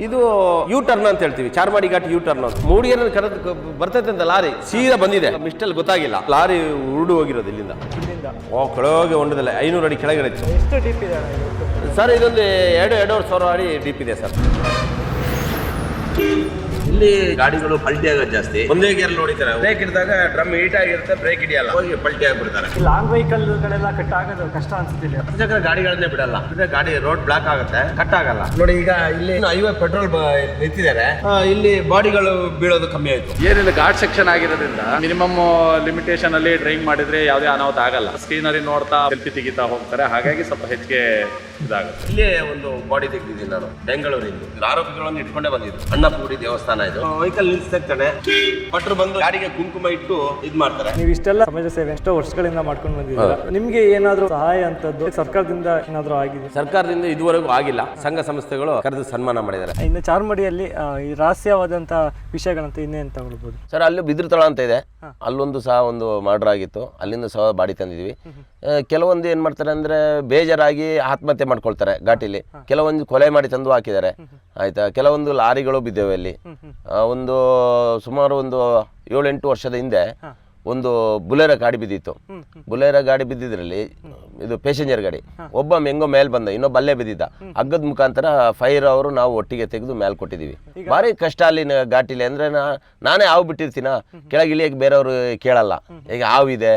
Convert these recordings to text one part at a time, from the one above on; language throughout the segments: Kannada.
ಇದು ಯೂ ಟರ್ನ್ ಅಂತ ಹೇಳ್ತೀವಿ, ಚಾರ್ಮಾಡಿ ಘಾಟ್ ಯೂ ಟರ್ನ್ ಅಂತ. ಮೂಡಿಗೆರೆ ಕರೆದು ಬರ್ತೈತೆ ಅಂತ ಲಾರಿ ಸೀದಾ ಬಂದಿದೆ, ಮಿಸ್ಟಲ್ಲಿ ಗೊತ್ತಾಗಿಲ್ಲ. ಲಾರಿ ಉರುಡು ಹೋಗಿರೋದು ಇಲ್ಲಿಂದ. ಕೆಳಗೆ ಹೊಂಡದಲ್ಲ 500 ಅಡಿ ಕೆಳಗಡೆ. ಎಷ್ಟು ಡೀಪ್ ಇದೆ ಸರ್? ಇದೊಂದು 2,500 ಅಡಿ ಡೀಪ್ ಇದೆ ಸರ್. ಇಲ್ಲಿ ಗಾಡಿಗಳು ಪಲ್ಟಿ ಆಗೋದು ಜಾಸ್ತಿ. ಒಂದೇ ಗೇರ್ ಹೊಡಿತಾರೆ, ಬ್ರೇಕ್ ಹಿಡಿದಾಗ ಡ್ರಮ್ ಹೀಟ್ ಆಗಿರುತ್ತೆ, ಬ್ರೇಕ್ ಹಿಡಿಯಲ್ಲ, ಹೋಗಿ ಪಲ್ಟಿ ಆಗಿಬಿಡ್ತಾರೆ. ಲಾಂಗ್ ವೆಹಿಕಲ್ ಗಳೆಲ್ಲ ಕಟ್ ಆಗೋದು ಕಷ್ಟ ಅನ್ಸುತ್ತಿಲ್ಲ. ಗಾಡಿಗಳನ್ನೇ ಬಿಡಲ್ಲ, ಗಾಡಿ ರೋಡ್ ಬ್ಲಾಕ್ ಆಗುತ್ತೆ, ಕಟ್ ಆಗಲ್ಲ. ನೋಡಿ ಈಗ ಇಲ್ಲಿ ಹೈವೇ ಪೆಟ್ರೋಲ್ ನಿಂತಿದ್ದಾರೆ, ಇಲ್ಲಿ ಬಾಡಿಗಳು ಬೀಳೋದು ಕಮ್ಮಿ ಆಯ್ತು. ಏನಿಲ್ಲ, ಘಾಟ್ ಸೆಕ್ಷನ್ ಆಗಿರೋದ್ರಿಂದ ಮಿನಿಮಮ್ ಲಿಮಿಟೇಷನ್ ಅಲ್ಲಿ ಡ್ರೈವಿಂಗ್ ಮಾಡಿದ್ರೆ ಯಾವುದೇ ಅನಾಹುತ ಆಗಲ್ಲ. ಸ್ಕ್ರೀನರಿ ನೋಡ್ತಾ ಸೆಲ್ಫಿ ತೆಗಿತಾ ಹೋಗ್ತಾರೆ, ಹಾಗಾಗಿ ಸ್ವಲ್ಪ ಹೆಚ್ಚಿಗೆ ಇದಾಗುತ್ತೆ. ಇಲ್ಲೇ ಒಂದು ಬಾಡಿ ತೆಗೆದಿದ್ದೀನಿ ನಾನು ಬೆಂಗಳೂರಿಂದ. ಆರೋಪಿಗಳನ್ನು ಇಟ್ಕೊಂಡೇ ಬಂದಿದ್ದು. ಅನ್ನಪೂಡಿ ದೇವಸ್ಥಾನ ಇದು. ವೆಹಿಕಲ್ ನಿಲ್ಸ್ತಾನೆ, ಭಟ್ರು ಬಂದು ಗಾಡಿಗೆ ಕುಂಕುಮ ಇಟ್ಟು ಇದ್ ಮಾಡ್ತಾರೆ. ನೀವು ಇಷ್ಟೆಲ್ಲ ಸಮಾಜ ಸೇವೆ ಎಷ್ಟೋ ವರ್ಷಗಳಿಂದ ಮಾಡ್ಕೊಂಡು ಬಂದಿದ್ದೀರಾ, ನಿಮ್ಗೆ ಏನಾದ್ರು ಸಹಾಯ ಅಂತದ್ದು ಸರ್ಕಾರದಿಂದ ಏನಾದ್ರು ಆಗಿದೆ? ಸರ್ಕಾರದಿಂದ ಇದುವರೆಗೂ ಆಗಿಲ್ಲ, ಸಂಘ ಸಂಸ್ಥೆಗಳು ಕರೆದು ಸನ್ಮಾನ ಮಾಡಿದ್ದಾರೆ. ಇನ್ನು ಚಾರ್ಮಾಡಿಯಲ್ಲಿ ಈ ರಹಸ್ಯವಾದಂತ ವಿಷಯಗಳಂತ ಇನ್ನೇನು ತಗೊಳ್ಬಹುದು ಸರ್? ಅಲ್ಲಿ ಬಿದ್ರತಳ ಅಂತ ಇದೆ, ಅಲ್ಲೊಂದು ಸಹ ಒಂದು ಮರ್ಡರ್ ಆಗಿತ್ತು, ಅಲ್ಲಿಂದ ಸಹ ಬಾಡಿ ತಂದಿದ್ವಿ. ಕೆಲವೊಂದು ಏನ್ ಮಾಡ್ತಾರೆ ಅಂದ್ರೆ ಬೇಜಾರಾಗಿ ಆತ್ಮಹತ್ಯೆ ಮಾಡ್ಕೊಳ್ತಾರೆ ಘಾಟಿಲಿ, ಕೆಲವೊಂದು ಕೊಲೆ ಮಾಡಿ ತಂದು ಹಾಕಿದ್ದಾರೆ ಆಯ್ತಾ. ಕೆಲವೊಂದು ಲಾರಿಗಳು ಬಿದ್ದೇವೆ ಅಲ್ಲಿ. ಒಂದು ಸುಮಾರು ಒಂದು 7-8 ವರ್ಷದ ಹಿಂದೆ ಒಂದು ಬುಲೆರೋ ಗಾಡಿ ಬಿದ್ದಿತ್ತು. ಬುಲೆರೋ ಗಾಡಿ ಬಿದ್ದಿದ್ರಲ್ಲಿ ಇದು ಪ್ಯಾಸೆಂಜರ್ ಗಾಡಿ, ಒಬ್ಬ ಹೆಂಗೋ ಮೇಲ್ ಬಂದ, ಇನ್ನೊಬ್ಬ ಅಲ್ಲೇ ಬಿದ್ದಿದ್ದ. ಹಗ್ಗದ ಮುಖಾಂತರ ಫೈರ್ ಅವರು ನಾವು ಒಟ್ಟಿಗೆ ತೆಗೆದು ಮೇಲ್ ಕೊಟ್ಟಿದ್ದೀವಿ. ಭಾರಿ ಕಷ್ಟ ಅಲ್ಲಿ ಘಾಟಿಲಿ. ಅಂದ್ರೆ ನಾನೇ ಹಾವು ಬಿಟ್ಟಿರ್ತೀನ, ಕೆಳಗೆ ಇಳಿಯಕ್ಕೆ ಬೇರೆಯವರು ಕೇಳಲ್ಲ. ಈಗ ಹಾವಿದೆ,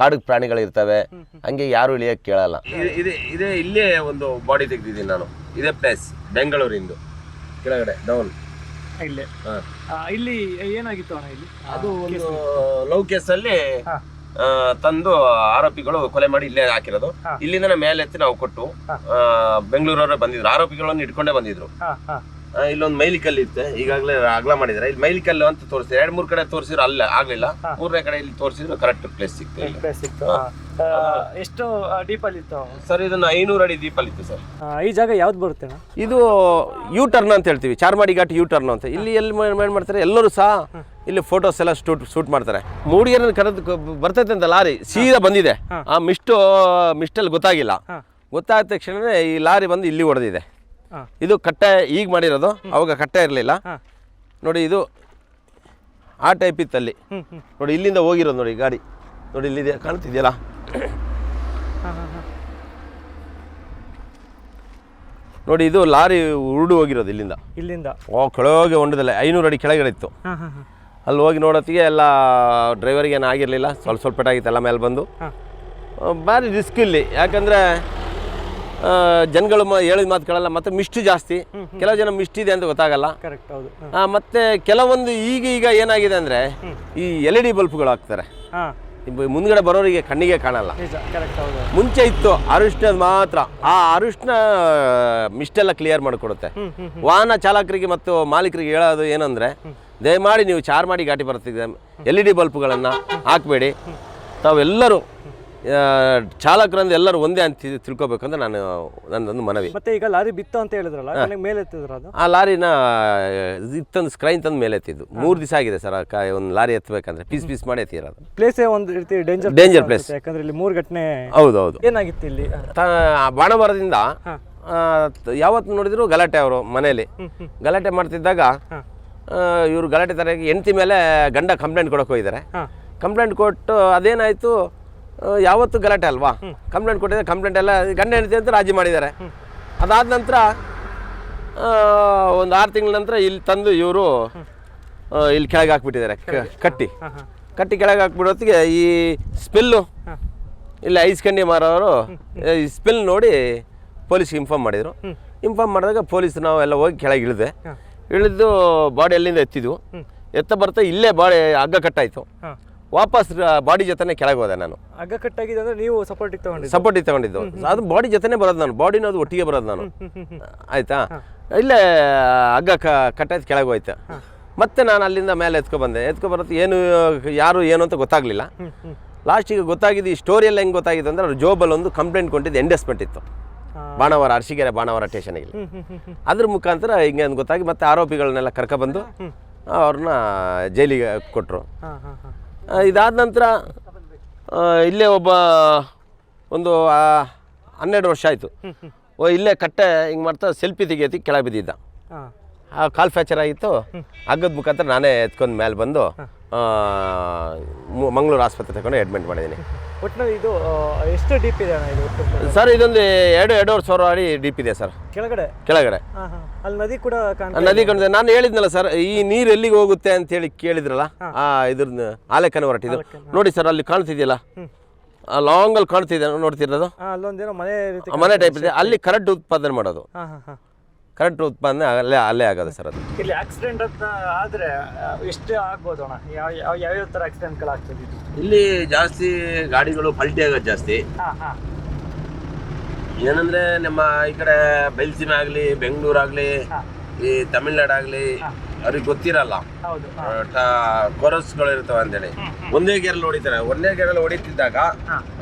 ಕಾಡು ಪ್ರಾಣಿಗಳಿರ್ತವೆ, ಹಂಗೆ ಯಾರು ಇಳಿಯಕ್ಕೆ ಕೇಳಲ್ಲ. ಇದೇ ಇಲ್ಲೇ ಒಂದು ಬಾಡಿ ತೆಗೆದಿದ್ದೀನಿ ನಾನು. ಇದೇ ಪ್ಲೇಸ್ ಬೆಂಗಳೂರಿಂದು, ಕೆಳಗಡೆ ಡೌನ್. ಇಲ್ಲಿ ಏನಾಗಿತ್ತು ಅಣ್ಣ? ಇಲ್ಲಿ ಅದು ಒಂದು ಲವ್ ಕೇಸಲ್ಲಿ ತಂದು ಆರೋಪಿಗಳು ಕೊಲೆ ಮಾಡಿ ಇಲ್ಲೇ ಹಾಕಿರೋದು. ಇಲ್ಲಿಂದ ಮೇಲೆ ಎತ್ತಿ ನಾವು ಕೊಟ್ಟು ಬೆಂಗಳೂರವರೇ ಬಂದಿದ್ರು, ಆರೋಪಿಗಳನ್ನು ಇಟ್ಕೊಂಡೇ ಬಂದಿದ್ರು. ಇಲ್ಲೊಂದು ಮೈಲಿಕಲ್ಲು ಇತ್ತು, ಈಗಾಗಲೇ ಅಗಲ ಮಾಡಿದ್ರೆ. ಇಲ್ಲಿ ಮೈಲಿಕಲ್ಲು ಅಂತ ತೋರಿಸಿದ್ರು, 2-3 ಕಡೆ ತೋರಿಸಿದ್ರು, ಅಲ್ಲ ಆಗ್ಲಿಲ್ಲ. 3ನೇ ಕಡೆ ಇಲ್ಲಿ ತೋರಿಸಿದ್ರು, ಕರೆಕ್ಟ್ ಪ್ಲೇಸ್ ಸಿಕ್ತು. ಎಷ್ಟು ಡೀಪ್ ಅಲ್ಲಿ ಇತ್ತು ಸರ್? ಇದನ್ನು 500 ಅಡಿ ಡೀಪ್ ಅಲ್ಲಿ ಇತ್ತು ಸರ್. ಈ ಜಾಗ ಯಾವ್ದು ಬರುತ್ತೆ? ಇದು ಯೂ ಟರ್ನ್ ಅಂತ ಹೇಳ್ತೀವಿ, ಚಾರ್ಮಾಡಿ ಘಾಟ್ ಯೂ ಟರ್ನ್ ಅಂತ. ಇಲ್ಲಿ ಎಲ್ಲಿ ಮಾಡ್ತಾರೆ ಎಲ್ಲರೂ ಸಹ ಇಲ್ಲಿ ಫೋಟೋಸ್ ಎಲ್ಲ ಶೂಟ್ ಮಾಡ್ತಾರೆ. ಮೂಡಿಗೆರೆ ಕರೆದು ಬರ್ತೈತೆ ಅಂತ ಲಾರಿ ಸೀದಾ ಬಂದಿದೆ, ಆ ಮಿಸ್ಟಲ್ಲಿ ಗೊತ್ತಾಗಿಲ್ಲ. ಗೊತ್ತಾದ ತಕ್ಷಣ ಈ ಲಾರಿ ಬಂದು ಇಲ್ಲಿ ಹೊಡೆದಿದೆ. ಇದು ಕಟ್ಟೆ ಈಗ ಮಾಡಿರೋದು, ಅವಾಗ ಕಟ್ಟೆ ಇರಲಿಲ್ಲ. ನೋಡಿ ಇದು ಆ ಟೈಪ್ ಇತ್ತಲ್ಲಿ. ನೋಡಿ ಇಲ್ಲಿಂದ ಹೋಗಿರೋದು, ನೋಡಿ ಗಾಡಿ ನೋಡಿ ಇಲ್ಲಿದೆ, ಕಾಣ್ತಿದೆಯಲ್ಲ. ನೋಡಿ ಇದು ಲಾರಿ ಉರುಡು ಹೋಗಿರೋದು ಇಲ್ಲಿಂದ ಕೆಳಗೆ ಹೊಂಡದಲ್ಲ 500 ಅಡಿ ಕೆಳಗಡೆ ಇತ್ತು. ಅಲ್ಲಿ ಹೋಗಿ ನೋಡೋತ್ತಿಗೆ ಎಲ್ಲ ಡ್ರೈವರ್ಗೆ ಏನು ಆಗಿರಲಿಲ್ಲ, ಸ್ವಲ್ಪ ಪೆಟ್ಟಾಗಿತ್ತು ಎಲ್ಲ ಮೇಲೆ ಬಂದು. ಭಾರಿ ರಿಸ್ಕ್ ಇಲ್ಲಿ, ಯಾಕಂದರೆ ಜನಗಳು ಹೇಳಿದ ಮಾತುಗಳಲ್ಲ, ಮತ್ತು ಮಿಸ್ಟು ಜಾಸ್ತಿ. ಕೆಲವು ಜನ ಮಿಸ್ಟ್ ಇದೆ ಅಂತ ಗೊತ್ತಾಗಲ್ಲ. ಮತ್ತು ಕೆಲವೊಂದು ಈಗ ಏನಾಗಿದೆ ಅಂದರೆ ಈ LED ಬಲ್ಪ್ಗಳು ಹಾಕ್ತಾರೆ, ಮುಂದ್ಗಡೆ ಬರೋರಿಗೆ ಕಣ್ಣಿಗೆ ಕಾಣಲ್ಲ. ಮುಂಚೆ ಇತ್ತು ಅರಿಶಿನ ಮಾತ್ರ, ಆ ಅರಿಶಿನ ಮಿಸ್ಟೆಲ್ಲ ಕ್ಲಿಯರ್ ಮಾಡಿಕೊಡುತ್ತೆ. ವಾಹನ ಚಾಲಕರಿಗೆ ಮತ್ತು ಮಾಲೀಕರಿಗೆ ಹೇಳೋದು ಏನಂದರೆ, ದಯಮಾಡಿ ನೀವು ಚಾರ್ಮಾಡಿ ಘಾಟಿ ಬರ್ತಿದ್ದೆ LED ಬಲ್ಪ್ಗಳನ್ನು ಹಾಕಬೇಡಿ. ತಾವೆಲ್ಲರೂ ಚಾಲಕರಂದು ಎಲ್ಲರೂ ಒಂದೇ ಅಂತ ತಿಳ್ಕೊಬೇಕಂದ್ರೆ ನನ್ನೊಂದು ಮನವಿ. ಮತ್ತೆ ಈಗ ಲಾರಿ ಬಿತ್ತು ಅಂತ ಹೇಳಿದ್ರಲ್ಲ, ಮೇಲೆ ಎತ್ತಿದ್ರು ಅದು? ಆ ಲಾರಿನ ಇತ್ತಂದು ಸ್ಕ್ರೈನ್ ತಂದು ಮೇಲೆ ಎತ್ತಿದ್ದು 3 ದಿವಸ ಆಗಿದೆ ಸರ್. ಒಂದು ಲಾರಿ ಎತ್ತಬೇಕಂದ್ರೆ ಪೀಸ್ ಮಾಡಿ ಎತ್ತಿರೋದು. ಪ್ಲೇಸೇ ಒಂದು ರೀತಿ ಡೇಂಜರ್ ಪ್ಲೇಸ್, ಯಾಕಂದ್ರೆ ಇಲ್ಲಿ 3 ಘಟನೆ. ಹೌದು. ಏನಾಗಿತ್ತು ಇಲ್ಲಿ? ಬಾಣಮರದಿಂದ ಯಾವತ್ತು ನೋಡಿದ್ರು ಗಲಾಟೆ. ಅವರು ಮನೆಯಲ್ಲಿ ಗಲಾಟೆ ಮಾಡ್ತಿದ್ದಾಗ ಇವರು ಗಲಾಟೆ ತರ ಹೆಂಡತಿ ಮೇಲೆ ಗಂಡ ಕಂಪ್ಲೇಂಟ್ ಕೊಡೋಕೆ ಹೋಗಿದ್ದಾರೆ. ಕಂಪ್ಲೇಂಟ್ ಕೊಟ್ಟು ಅದೇನಾಯ್ತು, ಯಾವತ್ತು ಗಲಾಟೆ ಅಲ್ವಾ, ಕಂಪ್ಲೇಂಟ್ ಕೊಟ್ಟಿದ್ದಾರೆ. ಕಂಪ್ಲೇಂಟ್ ಎಲ್ಲ ಗಂಡ ಹೆಂಡತಿ ಅಂತ ರಾಜಿ ಮಾಡಿದ್ದಾರೆ. ಅದಾದ ನಂತರ ಒಂದು 6 ತಿಂಗಳ ನಂತರ ಇಲ್ಲಿ ತಂದು ಇವರು ಇಲ್ಲಿ ಕೆಳಗೆ ಹಾಕ್ಬಿಟ್ಟಿದ್ದಾರೆ, ಕಟ್ಟಿ ಕೆಳಗೆ ಹಾಕ್ಬಿಡೋತ್ತಿಗೆ ಈ ಸ್ಪೆಲ್ಲು ಇಲ್ಲಿ ಐಸ್ಕಂಡಿ ಮಾರೋರು ಈ ಸ್ಪೆಲ್ ನೋಡಿ ಪೊಲೀಸ್ಗೆ ಇನ್ಫಾರ್ಮ್ ಮಾಡಿದರು. ಇನ್ಫಾರ್ಮ್ ಮಾಡಿದಾಗ ಪೊಲೀಸ್ ನಾವು ಎಲ್ಲ ಹೋಗಿ ಕೆಳಗೆ ಇಳಿದು ಬಾಡಿ ಎಲ್ಲಿಂದ ಎತ್ತ ಬರ್ತಾ ಇಲ್ಲೇ ಬಾಡಿ ಹಗ್ಗ ಕಟ್ಟಾಯಿತು. ವಾಪಸ್ ಬಾಡಿ ಜೊತೆನೆ ಕೆಳಗೆ ಹೋದೆ ನಾನು. ಹಗ್ಗ ಕಟ್ಟಾಗಿದೆ ಅಂದ್ರೆ ನೀವು ಸಪೋರ್ಟಿಗೆ ತಗೊಂಡಿದ್ದು ಅದು ಬಾಡಿ ಜೊತೆನೆ ಬರೋದು ನಾನು, ಬಾಡಿನ ಅದು ಒಟ್ಟಿಗೆ ಬರೋದು ನಾನು. ಆಯ್ತಾ, ಇಲ್ಲೇ ಹಗ್ಗ ಕಟ್ಟಾಯ್ತು, ಕೆಳಗೆ ಹೋಯ್ತು. ಮತ್ತೆ ನಾನು ಅಲ್ಲಿಂದ ಮೇಲೆ ಎತ್ಕೊ ಬರುತ್ತೆ, ಯಾರು ಏನು ಅಂತ ಗೊತ್ತಾಗ್ಲಿಲ್ಲ. ಲಾಸ್ಟಿಗೆ ಗೊತ್ತಾಗಿದ್ದು ಈ ಸ್ಟೋರಿಯೆಲ್ಲ ಹೆಂಗೆ ಗೊತ್ತಾಗಿದೆ ಅಂದ್ರೆ, ಅವ್ರು ಜೋಬಲ್ಲಿ ಒಂದು ಕಂಪ್ಲೇಂಟ್ ಕೊಟ್ಟಿದ್ದು ಎಂಡಸ್ಮೆಂಟ್ ಇತ್ತು ಬಾಣಾವರ, ಅರಸೀಕೆರೆ ಬಾಣಾವರ ಸ್ಟೇಷನ್ಗೆ. ಅದ್ರ ಮುಖಾಂತರ ಹಿಂಗೆ ಅಂತ ಗೊತ್ತಾಗಿ ಮತ್ತೆ ಆರೋಪಿಗಳನ್ನೆಲ್ಲ ಕರ್ಕೊಬಂದು ಅವ್ರನ್ನ ಜೈಲಿಗೆ ಕೊಟ್ಟರು. ಇದಾದ ನಂತರ ಇಲ್ಲೇ ಒಂದು 12 ವರ್ಷ ಆಯಿತು. ಇಲ್ಲೇ ಕಟ್ಟೆ ಹಿಂಗೆ ಮಾಡ್ತಾ ಸೆಲ್ಫಿ ತೆಗಿಯೋತಿ ಕೆಳಗೆ ಬಿದ್ದಿದ್ದ. ಹಾಂ ಆ ಕಾಲು ಫ್ರ್ಯಾಕ್ಚರ್ ಆಗಿತ್ತು. ಹಗ್ಗದ ಮುಖಾಂತರ ನಾನೇ ಎತ್ಕೊಂಡು ಮೇಲೆ ಬಂದು ಮಂಗಳೂರು ಆಸ್ಪತ್ರೆ ತಗೊಂಡು ಅಡ್ಮಿಟ್ ಮಾಡಿದ್ದೀನಿ. ಒಟ್ಟಿನಲ್ಲಿ ಇದು ಎಷ್ಟು ಡೀಪ್ ಇದೆ ಅಣ್ಣ ಇದು ಒಟ್ಟು? ಸರ್ ಇದೊಂದು 2-2.5 ಸಾವಿರ ಅಡಿ ಡೀಪ್ ಇದೆ ಸರ್ ಕೆಳಗಡೆ. ಕೆಳಗಡೆ ಅಲ್ಲಿ ನದಿ ಕೂಡ ನದಿ ಕಾಣ್ತದೆ. ನಾನು ಹೇಳಿದ್ನಲ್ಲ ಸರ್, ಈ ನೀರು ಎಲ್ಲಿಗೆ ಹೋಗುತ್ತೆ ಅಂತ ಹೇಳಿ ಕೇಳಿದ್ರಲ್ಲ, ಇದ್ರ ಆಲೆಕನ ಹೊರಟಿದ್ದು ನೋಡಿ ಸರ್, ಅಲ್ಲಿ ಕಾಣ್ತಿದೆಯಲ್ಲ, ಲಾಂಗ್ ಅಲ್ಲಿ ಕಾಣ್ತಿದೆ ನೋಡ್ತಿರೋದು, ಅಲ್ಲೊಂದೇನೋ ಮನೆ ಟೈಪ್ ಇದೆ. ಅಲ್ಲಿ ಕರೆಂಟ್ ಉತ್ಪಾದನೆ ಮಾಡೋದು, ಹಾಂ ಕರೆಂಟ್ ಉತ್ಪಾದನೆ ಅಲ್ಲೇ ಆಗೋದು ಸರ್. ಅದು ಇಲ್ಲಿ ಆಕ್ಸಿಡೆಂಟ್ ಅಂತ ಆದರೆ ಎಷ್ಟು ಆಗ್ಬೋದು ಅಣ್ಣ? ಯಾವ್ಯಾವ ಥರ ಆಕ್ಸಿಡೆಂಟ್ಗಳಾಗ್ತದೆ ಇಲ್ಲಿ? ಜಾಸ್ತಿ ಗಾಡಿಗಳು ಪಲ್ಟಿ ಆಗೋದು ಜಾಸ್ತಿ. ಏನಂದ್ರೆ ನಮ್ಮ ಈ ಕಡೆ ಬಯಲುಸೀಮೆ ಆಗಲಿ, ಬೆಂಗಳೂರಾಗಲಿ, ಈ ತಮಿಳ್ನಾಡು ಆಗಲಿ, ಅವ್ರಿಗೆ ಗೊತ್ತಿರಲ್ಲ ಕೊರಸ್ಗಳು ಇರ್ತವೆ ಅಂತೇಳಿ ಒಂದೇ ಗೇರಲ್ಲಿ ಹೊಡಿತಾರೆ. ಒಂದೇ ಗೇರಲ್ಲಿ ಹೊಡಿತಿದ್ದಾಗ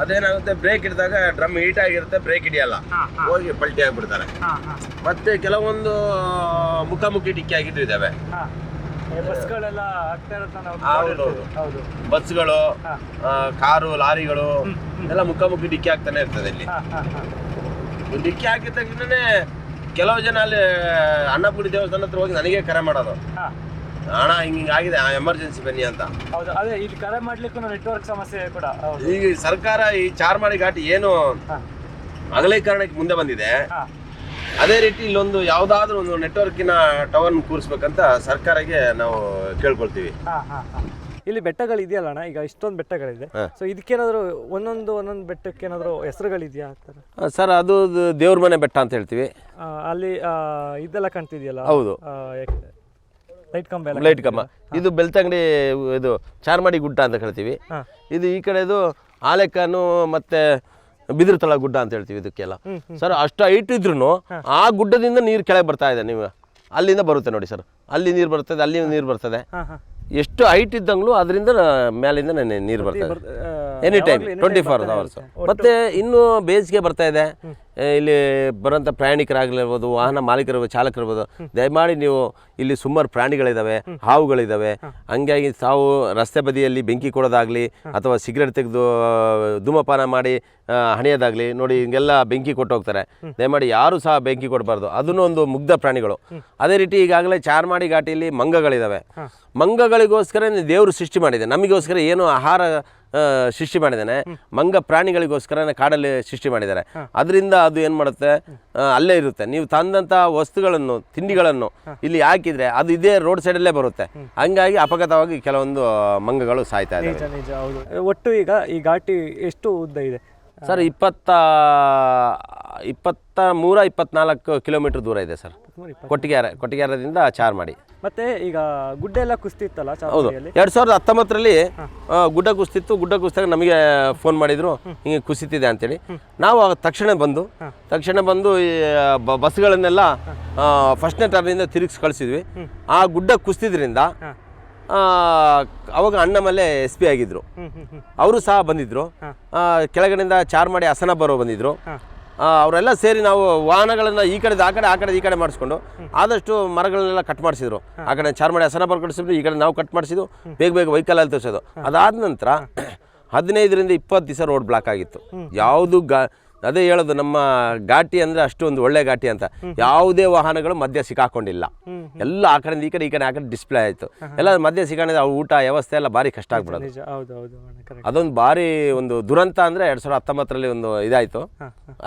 ಅದೇನಾಗುತ್ತೆ, ಬ್ರೇಕ್ ಹಿಡಿದಾಗ ಡ್ರಮ್ ಹೀಟ್ ಆಗಿರುತ್ತೆ, ಬ್ರೇಕ್ ಹಿಡಿಯಲ್ಲ, ಹೋಗಿ ಪಲ್ಟಿ ಆಗಿಬಿಡ್ತಾರೆ. ಮತ್ತೆ ಕೆಲವೊಂದು ಮುಖಾಮುಖಿ ಡಿಕ್ಕಿ ಆಗಿದ್ದು ಇದಾವೆ. ಹೌದೌದು, ಬಸ್ಗಳು, ಕಾರು, ಲಾರಿಗಳು ಎಲ್ಲ ಮುಖಾಮುಖಿ ಡಿಕ್ಕಿ ಆಗ್ತಾನೆ ಇರ್ತದೆ. ಇಲ್ಲಿ ಡಿಕ್ಕಿ ಹಾಕಿದ ತಕ್ಷಣನೇ ಕೆಲವು ಜನ ಅಲ್ಲಿ ಅನ್ನಪುರಿ ದೇವಸ್ಥಾನ ಹತ್ರ ಹೋಗಿ ನನಗೆ ಕರೆ ಮಾಡೋದು, ಅಣ್ಣ ಹಿಂಗಾಗಿದೆ, ಎಮರ್ಜೆನ್ಸಿ ಬನ್ನಿ ಅಂತ. ಇಲ್ಲಿ ಕರೆ ಮಾಡ್ಲಿಕ್ಕೂ ನೆಟ್ವರ್ಕ್ ಸಮಸ್ಯೆ ಕೂಡ. ಈಗ ಸರ್ಕಾರ ಈ ಚಾರ್ಮಾಡಿ ಘಾಟಿ ಏನು ಅಗಲೀಕರಣಕ್ಕೆ ಮುಂದೆ ಬಂದಿದೆ, ಅದೇ ರೀತಿ ಇಲ್ಲೊಂದು ಯಾವ್ದಾದ್ರು ಒಂದು ನೆಟ್ವರ್ಕಿನ ಟವರ್ ಕೂರಿಸ್ಬೇಕಂತ ಸರ್ಕಾರಕ್ಕೆ ನಾವು ಕೇಳ್ಕೊಳ್ತೀವಿ. ಇಲ್ಲಿ ಬೆಟ್ಟಗಳು ಇದೆಯಲ್ಲ ಅಣ್ಣ, ಈಗ ಇಷ್ಟೊಂದು ಬೆಟ್ಟಗಳಿದೆ, ಸೊ ಇದಕ್ಕೇನಾದ್ರು ಒಂದೊಂದು ಬೆಟ್ಟಕ್ಕೆ ಏನಾದ್ರು ಹೆಸರುಗಳಿದೆಯಾ? ಸರ್ ಅದು ದೇವ್ರ ಮನೆ ಬೆಟ್ಟ ಅಂತ ಹೇಳ್ತೀವಿ. ಅಲ್ಲಿ ಇದೆಲ್ಲ ಕಾಣ್ತಿದೆಯಲ್ಲ, ಹೌದು, ಲೈಟ್ ಕಂಬ. ಇದು ಬೆಳ್ತಂಗಡಿ, ಇದು ಚಾರ್ಮಾಡಿ ಗುಡ್ಡ ಅಂತ ಹೇಳ್ತೀವಿ. ಇದು ಈ ಕಡೆದು ಆಲೆಕನು ಮತ್ತೆ ಬಿದಿರುತಳ ಗುಡ್ಡ ಅಂತ ಹೇಳ್ತೀವಿ ಇದಕ್ಕೆಲ್ಲ. ಸರ್ ಅಷ್ಟು ಹೈಟ್ ಇದ್ರು ಆ ಗುಡ್ಡದಿಂದ ನೀರು ಕೆಳಗೆ ಬರ್ತಾ ಇದೆ. ನೀವು ಅಲ್ಲಿಂದ ಬರುತ್ತೆ ನೋಡಿ ಸರ್, ಅಲ್ಲಿ ನೀರು ಬರ್ತದೆ, ಅಲ್ಲಿ ನೀರು ಬರ್ತದೆ. ಎಷ್ಟು ಹೈಟ್ ಇದ್ದಂಗ್ಲೂ ಅದರಿಂದ ಮೇಲಿಂದ ನೀರು ಬರ್ತದೆ ಎನಿ ಟೈಮ್ 24 hours. ಮತ್ತೆ ಇನ್ನು ಬೇಸಿಗೆ ಬರ್ತಾ ಇದೆ, ಇಲ್ಲಿ ಬರೋಂಥ ಪ್ರಯಾಣಿಕರಾಗಿರ್ಬೋದು, ವಾಹನ ಮಾಲೀಕರು, ಚಾಲಕರಿರ್ಬೋದು, ದಯಮಾಡಿ ನೀವು ಇಲ್ಲಿ ಸುಮಾರು ಪ್ರಾಣಿಗಳಿದ್ದಾವೆ, ಹಾವುಗಳಿದ್ದಾವೆ. ಹಂಗಾಗಿ ತಾವು ರಸ್ತೆ ಬದಿಯಲ್ಲಿ ಬೆಂಕಿ ಕೊಡೋದಾಗಲಿ ಅಥವಾ ಸಿಗರೇಟ್ ತೆಗೆದು ಧೂಮಪಾನ ಮಾಡಿ ಹಣಿಯೋದಾಗಲಿ ನೋಡಿ, ಹಿಂಗೆಲ್ಲ ಬೆಂಕಿ ಕೊಟ್ಟು ಹೋಗ್ತಾರೆ. ದಯಮಾಡಿ ಯಾರು ಸಹ ಬೆಂಕಿ ಕೊಡಬಾರ್ದು, ಅದನ್ನು ಒಂದು ಮುಗ್ಧ ಪ್ರಾಣಿಗಳು. ಅದೇ ರೀತಿ ಈಗಾಗಲೇ ಚಾರ್ಮಾಡಿ ಘಾಟಿಯಲ್ಲಿ ಮಂಗಗಳಿದ್ದಾವೆ. ಮಂಗಗಳಿಗೋಸ್ಕರ ದೇವರು ಸೃಷ್ಟಿ ಮಾಡಿದೆ, ನಮಗೋಸ್ಕರ ಏನು ಆಹಾರ ಸೃಷ್ಟಿ ಮಾಡಿದ್ದಾನೆ, ಮಂಗ ಪ್ರಾಣಿಗಳಿಗೋಸ್ಕರ ಕಾಡಲ್ಲಿ ಸೃಷ್ಟಿ ಮಾಡಿದ್ದಾರೆ. ಅದರಿಂದ ಅದು ಏನು ಮಾಡುತ್ತೆ, ಅಲ್ಲೇ ಇರುತ್ತೆ. ನೀವು ತಂದಂಥ ವಸ್ತುಗಳನ್ನು, ತಿಂಡಿಗಳನ್ನು ಇಲ್ಲಿ ಹಾಕಿದರೆ ಅದು ಇದೇ ರೋಡ್ ಸೈಡಲ್ಲೇ ಬರುತ್ತೆ. ಹಂಗಾಗಿ ಅಪಘಾತವಾಗಿ ಕೆಲವೊಂದು ಮಂಗಗಳು ಸಾಯ್ತಾ ಇದ್ದಾವೆ. ಒಟ್ಟು ಈಗ ಈ ಘಾಟಿ ಎಷ್ಟು ಉದ್ದ ಇದೆ ಸರ್? 23-24 ಕಿಲೋಮೀಟರ್ ದೂರ ಇದೆ ಸರ್, ಕೊಟ್ಟಿಗೆಹಾರದಿಂದ ಚಾರ್ಮಾಡಿ. ಮತ್ತೆ ಈಗ ಗುಡ್ಡ ಎಲ್ಲ ಕುಸ್ತಿತ್ತಲ್ಲ? ಹೌದು, 2019ರಲ್ಲಿ ಗುಡ್ಡ ಕುಸ್ತಿತ್ತು. ಗುಡ್ಡ ಕುಸ್ದಾಗ ನಮಗೆ ಫೋನ್ ಮಾಡಿದ್ರು, ಹಿಂಗೆ ಕುಸಿತಿದೆ ಅಂತೇಳಿ. ನಾವು ತಕ್ಷಣ ಬಂದು ಈ ಬಸ್ಗಳನ್ನೆಲ್ಲ ಫಸ್ಟ್ನೇ ಟರ್ನಿಂದ ತಿರುಗಿಸಿ ಕಳಿಸಿದ್ವಿ. ಆ ಗುಡ್ಡ ಕುಸ್ತಿದ್ರಿಂದ ಅವಾಗ ಅಣ್ಣ ಮೇಲೆ SP ಆಗಿದ್ರು, ಅವರು ಸಹ ಬಂದಿದ್ರು. ಕೆಳಗಡೆಯಿಂದ ಚಾರ್ಮಾಡಿ ಹಸನ ಬರೋ ಬಂದಿದ್ರು. ಅವರೆಲ್ಲ ಸೇರಿ ನಾವು ವಾಹನಗಳನ್ನು ಈ ಕಡೆ ಆ ಕಡೆ ಮಾಡಿಸ್ಕೊಂಡು ಆದಷ್ಟು ಮರಗಳನ್ನೆಲ್ಲ ಕಟ್ ಮಾಡಿಸಿದ್ರು. ಆ ಕಡೆ ಚಾರ್ಮಾಡಿ ಹಸನ ಬರ್ಕೊಡಿಸಿದ್ರು, ಈ ಕಡೆ ನಾವು ಕಟ್ ಮಾಡಿಸಿದ್ದು, ಬೇಗ ವೆಹಿಕಲಲ್ಲಿ ತೋರಿಸೋದು. ಅದಾದ ನಂತರ 15-20 ದಿವಸ ರೋಡ್ ಬ್ಲಾಕ್ ಆಗಿತ್ತು. ಯಾವುದು ಅದೇ ಹೇಳೋದು, ನಮ್ಮ ಘಾಟಿ ಅಂದರೆ ಅಷ್ಟೊಂದು ಒಳ್ಳೆ ಘಾಟಿ ಅಂತ. ಯಾವುದೇ ವಾಹನಗಳು ಮಧ್ಯ ಸಿಕ್ಕಾಕೊಂಡಿಲ್ಲ. ಎಲ್ಲ ಆ ಕಡೆಯಿಂದ ಈ ಕಡೆ ಡಿಸ್ಪ್ಲೇ ಆಯಿತು. ಎಲ್ಲ ಮಧ್ಯ ಸಿಕ್ಕಾಣಿದ್ರೆ ಊಟ ವ್ಯವಸ್ಥೆ ಎಲ್ಲ ಭಾರಿ ಕಷ್ಟ ಆಗ್ಬಿಡೋದು. ಅದೊಂದು ಭಾರಿ ಒಂದು ದುರಂತ ಅಂದರೆ 2019ರಲ್ಲಿ ಒಂದು ಇದಾಯಿತು.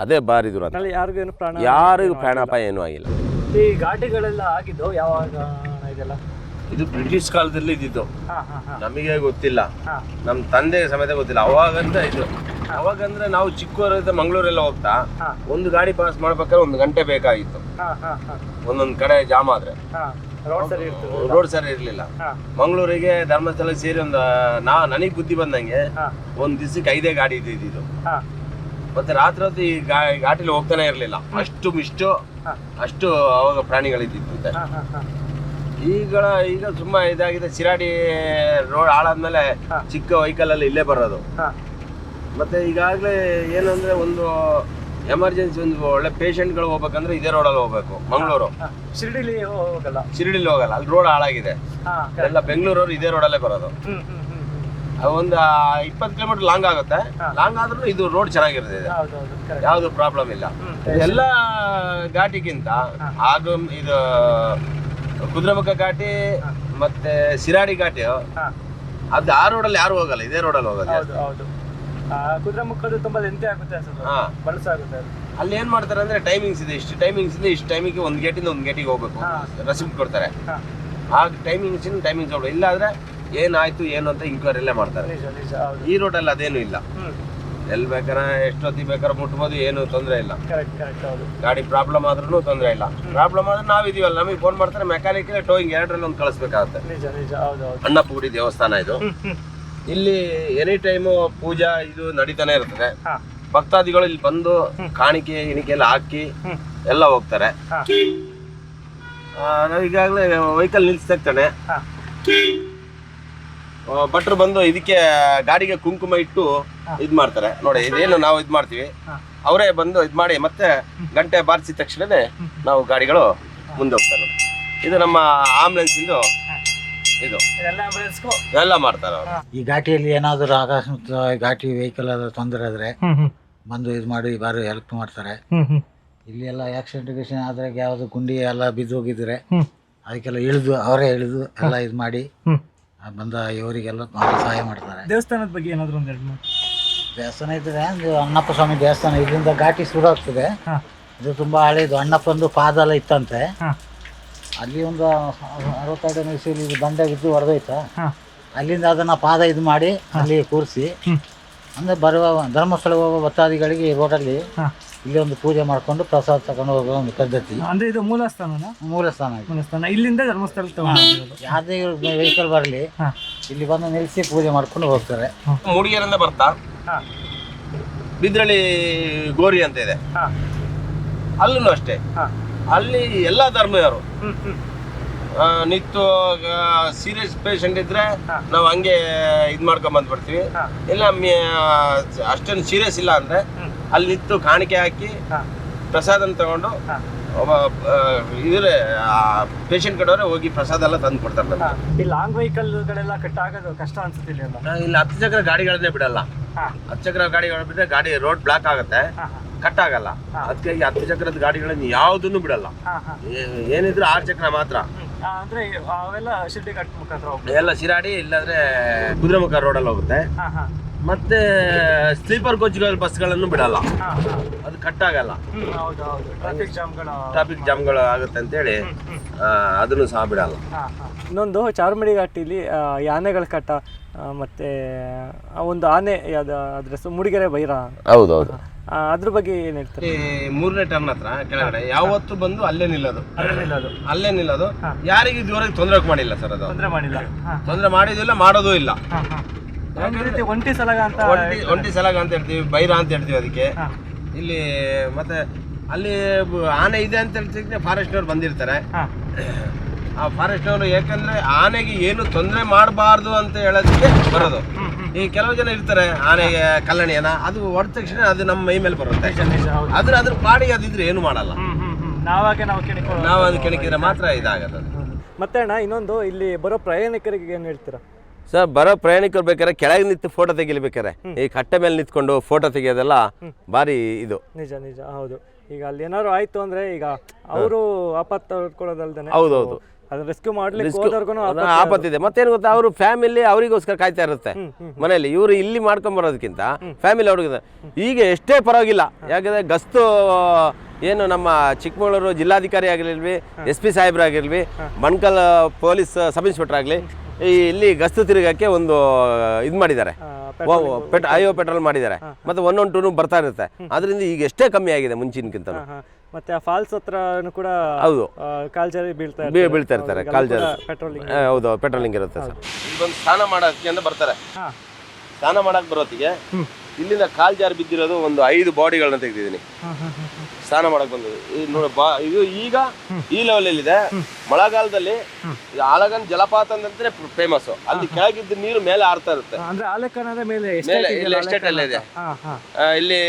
ಅದೇ ಭಾರಿ ದುರಂತ. ಯಾರಿಗೂ ಪ್ರಾಣಾಪಾಯ ಏನೂ ಆಗಿಲ್ಲ. ಈ ಘಾಟಿಗಳೆಲ್ಲ ಆಗಿದ್ದು ಯಾವಾಗ ಇದೆಲ್ಲ? ಇದು ಬ್ರಿಟಿಷ್ ಕಾಲದಲ್ಲಿ ಇದ್ದಿದ್ದು, ನಮಗೆ ಗೊತ್ತಿಲ್ಲ, ನಮ್ಮ ತಂದೆ ಸಮೇತ ಗೊತ್ತಿಲ್ಲ. ಅವಾಗಂದ್ರೆ ನಾವು ಚಿಕ್ಕವರಿಂದ ಮಂಗಳೂರೆಲ್ಲ ಹೋಗ್ತಾ ಒಂದು ಗಾಡಿ ಪಾಸ್ ಮಾಡ್ಬೇಕಾದ್ರೆ 1 ಗಂಟೆ ಬೇಕಾಗಿತ್ತು. ಒಂದೊಂದು ಕಡೆ ಜಾಮ್ ಆದ್ರೆ ರೋಡ್ ಸರಿ ಇರ್ಲಿಲ್ಲ. ಮಂಗಳೂರಿಗೆ ಧರ್ಮಸ್ಥಳ ಸೇರಿ ನನಗೆ ಬುದ್ಧಿ ಬಂದಂಗೆ ಒಂದ್ ದಿವಸಕ್ಕೆ 5 ಗಾಡಿ ಇದ್ದಿದ್ದು. ಮತ್ತೆ ರಾತ್ರಿ ಹೊತ್ತು ಈ ಘಾಟಿಲಿ ಹೋಗ್ತಾನೆ ಇರ್ಲಿಲ್ಲ. ಅಷ್ಟು ಅವಾಗ ಪ್ರಾಣಿಗಳಿದ್ದಿತ್ತು. ಈಗ ತುಂಬಾ ಇದಾಗಿದೆ. ಶಿರಾಡಿ ರೋಡ್ ಹಾಳಾದ್ಮೇಲೆ ಚಿಕ್ಕ ವೆಹಿಕಲ್ ಅಲ್ಲಿ ಇಲ್ಲೇ ಬರೋದು. ಮತ್ತೆ ಈಗಾಗಲೇ ಏನಂದ್ರೆ ಒಂದು ಎಮರ್ಜೆನ್ಸಿ, ಒಂದು ಒಳ್ಳೆ ಪೇಷಂಟ್ಗಳು ಹೋಗ್ಬೇಕಂದ್ರೆ ಇದೇ ರೋಡಲ್ಲಿ ಹೋಗ್ಬೇಕು. ಮಂಗಳೂರು ಶಿರಡಿಲಿ ಹೋಗಲ್ಲ, ಅಲ್ಲಿ ರೋಡ್ ಹಾಳಾಗಿದೆ. ಎಲ್ಲ ಬೆಂಗಳೂರವ್ರು ಇದೇ ರೋಡಲ್ಲೇ ಬರೋದು. ಒಂದು 20 ಕಿಲೋಮೀಟರ್ ಲಾಂಗ್ ಆಗುತ್ತೆ. ಲಾಂಗ್ ಆದ್ರೂ ಇದು ರೋಡ್ ಚೆನ್ನಾಗಿರುತ್ತೆ, ಯಾವುದು ಪ್ರಾಬ್ಲಮ್ ಇಲ್ಲ. ಎಲ್ಲ ಘಾಟಿಗಿಂತ ಆಗ ಇದು ಕುದುರೆಮುಖ ಘಾಟಿ ಮತ್ತೆ ಸಿರಾಡಿ ಘಾಟಿ ಅದು ಆ ರೋಡಲ್ಲಿ ಯಾರು ಹೋಗಲ್ಲ, ಇದೇ ರೋಡಲ್ಲಿ ಹೋಗೋದು. ಕುದುರೆಮುಖದ್ದು ತುಂಬಾ ಲೆಂತಿ ಆಗುತ್ತೆ, ಬಳಸಾಗುತ್ತೆ. ಅಲ್ಲಿ ಏನ್ ಮಾಡ್ತಾರೆ ಅಂದ್ರೆ ಟೈಮಿಂಗ್ಸ್ ಇದೆ, ಇಷ್ಟು ಟೈಮಿಂಗ್ಸ್ ಇದೆ, ಇಷ್ಟು ಟೈಮಿಗೆ ಒಂದು ಗೇಟಿಂದ ಒಂದು ಗೇಟಿಗೆ ಹೋಗ್ಬೇಕು, ರೆಸಿಪ್ಟ್ ಕೊಡ್ತಾರೆ. ಆ ಟೈಮಿಂಗ್ಸ್ ಹೋಗ್ಬೇಕು. ಇಲ್ಲ ಆದ್ರೆ ಏನಾಯ್ತು ಏನು ಅಂತ ಇಂಕ್ವೈರಿಲ್ಲೇ ಮಾಡ್ತಾರೆ. ಈ ರೋಡಲ್ಲಿ ಅದೇನು ಇಲ್ಲ, ಎಲ್ಲಿ ಬೇಕಾರೆ ಎಷ್ಟೊತ್ತಿಗೆ ಬೇಕಾದ್ರೆ ಮುಟ್ಬೋದು, ಏನು ತೊಂದರೆ ಇಲ್ಲ. ಗಾಡಿ ಪ್ರಾಬ್ಲಮ್ ಆದ್ರೂ ತೊಂದರೆ ಇಲ್ಲ. ಪ್ರಾಬ್ಲಮ್ ಆದ್ರೆ ನಾವಿದೀವಲ್ಲ, ನಮಗೆ ಫೋನ್ ಮಾಡ್ತಾರೆ, ಮೆಕ್ಯಾನಿಕ್ ಟೋಯಿಂಗ್ ಎರಡರಲ್ಲಿ ಒಂದು ಕಳಿಸ್ಬೇಕಾಗುತ್ತೆ. ಅನ್ನಪೂಡಿ ದೇವಸ್ಥಾನ ಇದು. ಇಲ್ಲಿ ಎನಿ ಟೈಮು ಪೂಜಾ ಇದು ನಡೀತಾನೆ ಇರ್ತದೆ. ಭಕ್ತಾದಿಗಳು ಇಲ್ಲಿ ಬಂದು ಕಾಣಿಕೆ ಎಲ್ಲ ಹಾಕಿ ಎಲ್ಲ ಹೋಗ್ತಾರೆ. ನಾವು ಈಗಾಗಲೇ ವೆಹಿಕಲ್ ನಿಲ್ಸ್ತಾನೆ, ಭಟ್ರು ಬಂದು ಇದಕ್ಕೆ ಗಾಡಿಗೆ ಕುಂಕುಮ ಇಟ್ಟು ಇದ್ ಮಾಡ್ತಾರೆ ನೋಡಿ. ಇದೇನು ನಾವು ಇದ್ ಮಾಡ್ತೀವಿ, ಅವರೇ ಬಂದು ಇದ್ ಮಾಡಿ ಮತ್ತೆ ಗಂಟೆ ಬಾರಿಸಿದ ತಕ್ಷಣನೇ ನಾವು ಗಾಡಿಗಳು ಮುಂದೆ ಹೋಗ್ತಾರೆ. ಇದು ನಮ್ಮ ಆಂಬುಲೆನ್ಸ್ ಇಂದು ಇದು ಎಲ್ಲ ಮಾಡ್ತಾರೆ ಅವರು. ಈ ಘಾಟಿಯಲ್ಲಿ ಏನಾದರೂ ಅಕಸ್ಮಾತ್ ಘಾಟಿ ವೆಹಿಕಲ್ ತೊಂದರೆ ಆದ್ರೆ ಬಂದು ಇದು ಮಾಡಿ ಬಾರಿ ಹೆಲ್ಪ್ ಮಾಡ್ತಾರೆ. ಇಲ್ಲಿ ಎಲ್ಲ ಆಕ್ಸಿಡೆಂಟ್ ಆದ್ರೆ ಯಾವ್ದು ಗುಂಡಿ ಎಲ್ಲ ಬಿದ್ದು ಹೋಗಿದ್ರೆ ಅದಕ್ಕೆಲ್ಲ ಅವರೇ ಇಳಿದು ಎಲ್ಲ ಇದು ಮಾಡಿ ಬಂದ ಇವರಿಗೆಲ್ಲ ಸಹಾಯ ಮಾಡ್ತಾರೆ. ದೇವಸ್ಥಾನದ ಬಗ್ಗೆ ಏನಾದ್ರು ಒಂದೆರಡು ದೇವಸ್ಥಾನ ಇದ್ರೆ ಒಂದು ಅಣ್ಣಪ್ಪ ಸ್ವಾಮಿ ದೇವಸ್ಥಾನ. ಇದರಿಂದ ಘಾಟಿ ಸುಡಾಗ್ತದೆ. ಇದು ತುಂಬಾ ಹಳೇದು. ಅಣ್ಣಪ್ಪಂದು ಪಾದ ಎಲ್ಲ ಇತ್ತಂತೆ. ಅಲ್ಲಿ ಒಂದು 62 ಇಸವಿಲಿ ಬಂಡೆ ಬಿದ್ದು ಹೊಡೆದೋಯ್ತಾ, ಅಲ್ಲಿಂದ ಅದನ್ನ ಪಾದ ಇದು ಮಾಡಿ ಅಲ್ಲಿ ಕೂರಿಸಿ ಅಂದ್ರೆ ಬರುವ ಧರ್ಮಸ್ಥಳ ಹೋಗುವ ಭಕ್ತಾದಿಗಳಿಗೆ ಈ ರೋಡಲ್ಲಿ ಇಲ್ಲಿ ಒಂದು ಪೂಜೆ ಮಾಡ್ಕೊಂಡು ಪ್ರಸಾದ ತಗೊಂಡು ಹೋಗುವ ಒಂದು ಪದ್ಧತಿ. ಅಂದ್ರೆ ಇದು ಮೂಲಸ್ಥಾನ ಇಲ್ಲಿಂದ ಧರ್ಮಸ್ಥಳಕ್ಕೆ ತಗೊಂಡು ಯಾವುದೇ ವೆಹಿಕಲ್ ಬರಲಿ ಇಲ್ಲಿ ಬಂದು ನಿಲ್ಲಿಸಿ ಪೂಜೆ ಮಾಡ್ಕೊಂಡು ಹೋಗ್ತಾರೆ. ಮೂಡಿಗೆರೆಯಿಂದ ಬರ್ತಾ ಬಿದ್ರಳ್ಳಿ ಗೋರಿ ಅಂತ ಇದೆ, ಅಲ್ಲೂ ಅಷ್ಟೇ. ಅಲ್ಲಿ ಎಲ್ಲಾ ಧರ್ಮೀಯರು ನಿಂತು ಸೀರಿಯಸ್ ಪೇಷಂಟ್ ಇದ್ರೆ ನಾವು ಹಂಗೆ ಇದ್ ಮಾಡ್ಕೊಂಡ್ ಬಂದ್ಬಿಡ್ತೀವಿ. ಇಲ್ಲ ಅಷ್ಟೊಂದು ಸೀರಿಯಸ್ ಇಲ್ಲ ಅಂದ್ರೆ ಅಲ್ಲಿ ನಿಂತು ಕಾಣಿಕೆ ಹಾಕಿ ಪ್ರಸಾದನ ತಗೊಂಡು ಇದ್ರೆ ಪೇಷಂಟ್ ಕಡೆಯವರೇ ಹೋಗಿ ಪ್ರಸಾದ ಎಲ್ಲ ತಂದು ಕೊಡ್ತಾರೆ. ಈ ಲಾಂಗ್ ವೆಹಿಕಲ್ ಗಳೆಲ್ಲ ಕಟ್ ಆಗೋದು ಕಷ್ಟ ಅನ್ಸುತ್ತಿಲ್ಲ. ಇಲ್ಲಿ 10 ಚಕ್ರ ಗಾಡಿಗಳನ್ನೇ ಬಿಡಲ್ಲ. 10 ಚಕ್ರ ಗಾಡಿಗಳು ಬಿಟ್ರೆ ಗಾಡಿ ರೋಡ್ ಬ್ಲಾಕ್ ಆಗುತ್ತೆ, ಕಟ್ ಆಗಲ್ಲ. ಅದಕ್ಕೆ 10 ಚಕ್ರದ ಗಾಡಿಗಳನ್ನ ಯಾವ್ದನ್ನು ಬಿಡಲ್ಲ. ಏನಿದ್ರು 6 ಚಕ್ರ ಮಾತ್ರ. ಅಂದ್ರೆ ಅವೆಲ್ಲ ಶಿರ್ಡಿ ಘಾಟ್ ಮುಖಾಂತರ ಎಲ್ಲ ಶಿರಾಡಿ ಇಲ್ಲಾಂದ್ರೆ ಕುದುರೆಮುಖ ರೋಡಲ್ಲಿ ಹೋಗುತ್ತೆ. ಮತ್ತೆ ಸ್ಲೀಪರ್ ಕೋಚ್ಗಳ ಬಸ್ಗಳನ್ನು ಬಿಡಲ್ಲ, ಅದು ಕಟ್ ಆಗಲ್ಲ. ಟ್ರಾಫಿಕ್ ಜಾಮ್ಗಳು ಆಗುತ್ತೆ ಅಂತೇಳಿ ಅದನ್ನು ಸಹ ಬಿಡಲ್ಲ. ಇನ್ನೊಂದು ಚಾರ್ಮಡಿ ಘಾಟಿಲಿ ಆನೆಗಳ ಕಟ್ಟ ಮತ್ತೆ ಒಂದು ಆನೆ ಅದ್ರ ಹೆಸರು ಮೂಡಿಗೆರೆ ಬೈರ. ಹೌದೌದು. ಅದ್ರ ಬಗ್ಗೆ ಏನ್ ಹೇಳ್ತಾರೆ? 3ನೇ ಟರ್ನ್ ಹತ್ರ ಕೆಳಗಡೆ ಯಾವತ್ತು ಬಂದು ಅಲ್ಲೇ ನಿಲ್ಲೋದು. ಯಾರಿಗೂ ಇದುವರೆಗೆ ತೊಂದರೆ ಮಾಡಿಲ್ಲ ಸರ್. ಅದು ತೊಂದರೆ ಮಾಡಿದಿಲ್ಲ, ಮಾಡೋದು ಇಲ್ಲ. ಒಂಟಿ ಸಲಗ ಅಂತ ಹೇಳ್ತೀವಿ, ಬೈರ ಅಂತ ಹೇಳ್ತೀವಿ ಅದಕ್ಕೆ. ಇಲ್ಲಿ ಮತ್ತೆ ಅಲ್ಲಿ ಆನೆ ಇದೆ ಅಂತ ಹೇಳ್ತಿದ್ರೆ ಫಾರೆಸ್ಟ್ನವ್ರು ಬಂದಿರ್ತಾರೆ. ಆ ಫಾರೆಸ್ಟ್ನವರು ಯಾಕಂದ್ರೆ ಆನೆಗೆ ಏನು ತೊಂದರೆ ಮಾಡಬಾರ್ದು ಅಂತ ಹೇಳೋದಕ್ಕೆ ಬರೋದು. ಈ ಕೆಲವು ಜನ ಇರ್ತಾರೆ ಆನೆಗೆ ಕಲ್ಲಣಿಯನ, ಅದು ಹೊಡೆದ ತಕ್ಷಣ ಅದು ನಮ್ಮ ಮೈ ಮೇಲೆ ಬರುತ್ತೆ. ಅದ್ರ ಪಾಡಿಗೆ ಅದಿದ್ರೆ ಏನು ಮಾಡಲ್ಲ. ನಾವು ಅದು ಕೆಣಕಿದ್ರೆ ಮಾತ್ರ ಇದಾಗದು. ಮತ್ತೆ ಅಣ್ಣ ಇನ್ನೊಂದು ಇಲ್ಲಿ ಬರೋ ಪ್ರಯಾಣಿಕರಿಗೆ ಏನು ಹೇಳ್ತೀರಾ? ಸರ್, ಬರೋ ಪ್ರಯಾಣಿಕರು ಬೇಕಾದ್ರೆ ಕೆಳಗೆ ನಿಂತು ಫೋಟೋ ತೆಗಿಲಿಬೇಕಾರೆ ಈ ಕಟ್ಟೆ ಮೇಲೆ ನಿಂತ್ಕೊಂಡು ಫೋಟೋ ತೆಗಿಯೋದೆಲ್ಲ ಭಾರಿ ಇದು. ನಿಜ ಹೌದು. ಈಗ ಅಲ್ಲಿ ಏನಾದ್ರು ಆಯ್ತು ಅಂದ್ರೆ ಈಗ ಅವರು ಆಪತ್ತು ಹೊಡ್ಕೊಳ್ಳೋದಲ್ದೇನೆ. ಹೌದೌದು. ಅದು ರೆಸ್ಕ್ಯೂ ಮಾಡ್ಲಿಕ್ಕೆ ಹೋದವ್ರಿಗೂ ಆಪತ್ತಿದೆ. ಮತ್ತೇನು ಗೊತ್ತಾ, ಅವರು ಫ್ಯಾಮಿಲಿ ಅವರಿಗೋಸ್ಕರ ಕಾಯ್ತಾ ಇರುತ್ತೆ ಮನೆಯಲ್ಲಿ. ಇವರು ಇಲ್ಲಿ ಮಾಡ್ಕೊಂಡ್ ಬರೋದಕ್ಕಿಂತ ಫ್ಯಾಮಿಲಿ ಅವ್ರಿಗೆ ಈಗ ಎಷ್ಟೇ ಪರವಾಗಿಲ್ಲ. ಯಾಕಂದ್ರೆ ಗಸ್ತು ಏನು ನಮ್ಮ ಚಿಕ್ಕಮಗಳೂರು ಜಿಲ್ಲಾಧಿಕಾರಿ ಆಗಿರ್ಲಿ, SP ಸಾಹೇಬ್ರಾಗಿರ್ಲಿ, Bankal police sub inspector ಆಗಲಿ, ಇಲ್ಲಿ ಗಸ್ತು ತಿರುಗಕ್ಕೆ ಒಂದು ಇದು ಮಾಡಿದ್ದಾರೆ, ಅಯ್ಯೋ ಪೆಟ್ರೋಲ್ ಮಾಡಿದ್ದಾರೆ. ಮತ್ತೆ 112 ಬರ್ತಾ ಇರುತ್ತೆ. ಅದರಿಂದ ಈಗ ಎಷ್ಟೇ ಕಮ್ಮಿ ಆಗಿದೆ ಮುಂಚಿನಕ್ಕಿಂತ. ಮತ್ತೆ ಆ ಫಾಲ್ಸ್ ಹತ್ರ ಕೂಡ ಹೌದು ಕಾಲ್ಜರಿ ಬೀಳ್ತಾ ಇರ್ತಾರೆ. ಕಾಲ್ಜರಿ ಹೌದು, ಪೆಟ್ರೋಲಿಂಗ್ ಇರುತ್ತೆ ಸರ್. ಇಲ್ಲಿ ಬಂದು ಸ್ನಾನ ಮಾಡೋಕ್ಕೆ ಅಂತ ಬರ್ತಾರೆ. ಸ್ನಾನ ಮಾಡಕ್ ಬರೋತ್ತಿಗೆ ಇಲ್ಲಿಂದ ಕಾಲ್ಜಾರಿ ಬಿದ್ದಿರೋದು ಒಂದು 5 ಬಾಡಿಗಳನ್ನ ತೆಗೆದಿದ್ದೀನಿ. ಸ್ನಾನ ಮಾಡಕ್ ಬಂದದ್ದು ಇದು ಈಗ ಈ ಲೆವೆಲ್ ಇದೆ. ಮಳೆಗಾಲದಲ್ಲಿ ಆಲಗನ್ ಜಲಪಾತ ಅಂದ್ರೆ ಫೇಮಸ್. ಅಲ್ಲಿ ಕೆಳಗಿದ್ದ ನೀರು ಮೇಲೆ ಆರ್ತಾ ಇರುತ್ತೆ. ಇಲ್ಲಿ ಎಸ್ಟೇಟ್ ಎಲ್ಲ ಇದೆ. ಇಲ್ಲಿ